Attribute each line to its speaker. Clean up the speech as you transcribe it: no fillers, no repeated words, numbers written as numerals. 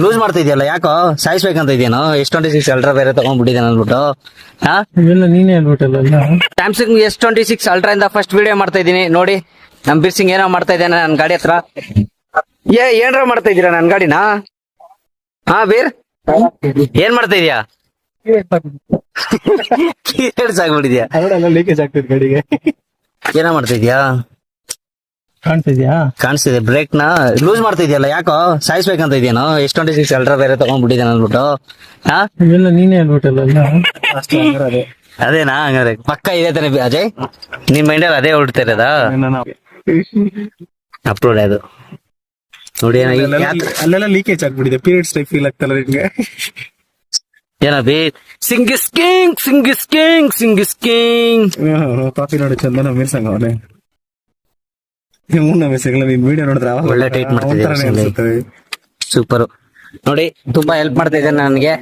Speaker 1: Loose ಮಾಡ್ತಾ ಇದೆಯಲ್ಲ, ಯಾಕೋ ಸಾಯಿಸ್ಬೇಕಂತ ಇದೆಯೇನೋ? S26 ಅಲ್ಟ್ರಾ ಬೇರೆ ತಗೊಂಡ್ಬಿಟ್ಟಿದ್ದೇನೆ ಅಂದ್ಬಿಟ್ಟು. ಹಾ,
Speaker 2: ಇವೆಲ್ಲ ನೀನೇ ಹೇಳ್ಬಿಟ್ಟಲ್ಲ.
Speaker 1: ಸ್ಯಾಮ್ಸಂಗ್ S26 ಅಲ್ಟ್ರಾ ಇಂದ ಫಸ್ಟ್ ವಿಡಿಯೋ ಮಾಡ್ತಾ ಇದೀನಿ ನೋಡಿ. ನಮ್ ಬಿರ್ಸಿಂಗ್ ಏನೋ ಮಾಡ್ತಾ ಇದ್ದಾನೆ ನನ್ ಗಾಡಿ ಹತ್ರ. ಏನ್ರ ಮಾಡ್ತಾ ಇದೀರಾ ನನ್ ಗಾಡಿನ? ಹಾ ಬೀರ್, ಏನ್ ಮಾಡ್ತಾ ಇದೀಯಾ? ಸಾಗ್ಬಿಟ್ಟಿದ್ಯಾ?
Speaker 2: ಅವಳೆಲ್ಲ ಲೀಕೇಜ್ ಆಗ್ತದೆ ಗಾಡಿಗೆ.
Speaker 1: ಏನೋ ಮಾಡ್ತಾ ಇದೀಯಾ?
Speaker 2: ಕಾಣ್ತಿದ್ಯಾ?
Speaker 1: ಕಾಣಿಸ್ತಿದೆ. ಬ್ರೇಕ್ ನ ಲೂಸ್ ಮಾಡ್ತಾ ಇದೆಯಲ್ಲ, ಯಾಕೋ ಸಾಯಿಸ್ಬೇಕಂತ ಇದೆಯೇನೋ? S26 ಅಲ್ಟ್ರಾ ಬೇರೆ ತಗೊಂಡ್ಬಿಟ್ಟಿದ್ದೇನೆ ಅಂದ್ಬಿಟ್ಟು. ಹಾ,
Speaker 2: ಇವೆಲ್ಲ ನೀನೇ ಹೇಳ್ಬಿಟ್ಟಲ್ಲ.
Speaker 1: ಅದೇನಾ? ಹಂಗಾರೆ ಪಕ್ಕ ಇದೆ ತಾನೆ ಅಜಯ್, ನಿನ್ ಮೈಂಡಲ್ಲಿ ಅದೇ ಹೊರಡ್ತಾ ಇರೋದಾ? ಅಪ್ಲೋಡ್ ಅದು ನೋಡಿ.
Speaker 2: ಅಲ್ಲೆಲ್ಲ ಲೀಕೇಜ್ ಆಗ್ಬಿಟ್ಟಿದೆ. ಪೀರಿಯಡ್ಸ್ ಟೈಪ್ ಫೀಲ್ ಆಗ್ತಲ್ಲ ನಿಮ್ಗೆ?
Speaker 1: ಏನಬಿ? ಸಿಂಗಿಸ್ ಕಿಂಗ್ ಸಿಂಗಿಸ್ ಕಿಂಗ್ ಸಿಂಗಿಸ್ ಕಿಂಗ್.
Speaker 2: ಕಾಫಿ ನೋಡಿ ಚಂದನ ಮೀರ್ಸಂಗ ಅವನೇ. ಮೂರ್ನ ಮೆಸೇಜ್ಗಳ ನೀನ್ ವಿಡಿಯೋ ನೋಡಿದ್ರೆ
Speaker 1: ಒಳ್ಳೆ ಟೈಟ್ ಮಾಡ್ತಿದ್ದೆ. ಸೂಪರ್ ನೋಡಿ, ತುಂಬಾ ಹೆಲ್ಪ್ ಮಾಡ್ತಾ ಇದ್ದಾನೆ ನನಗೆ.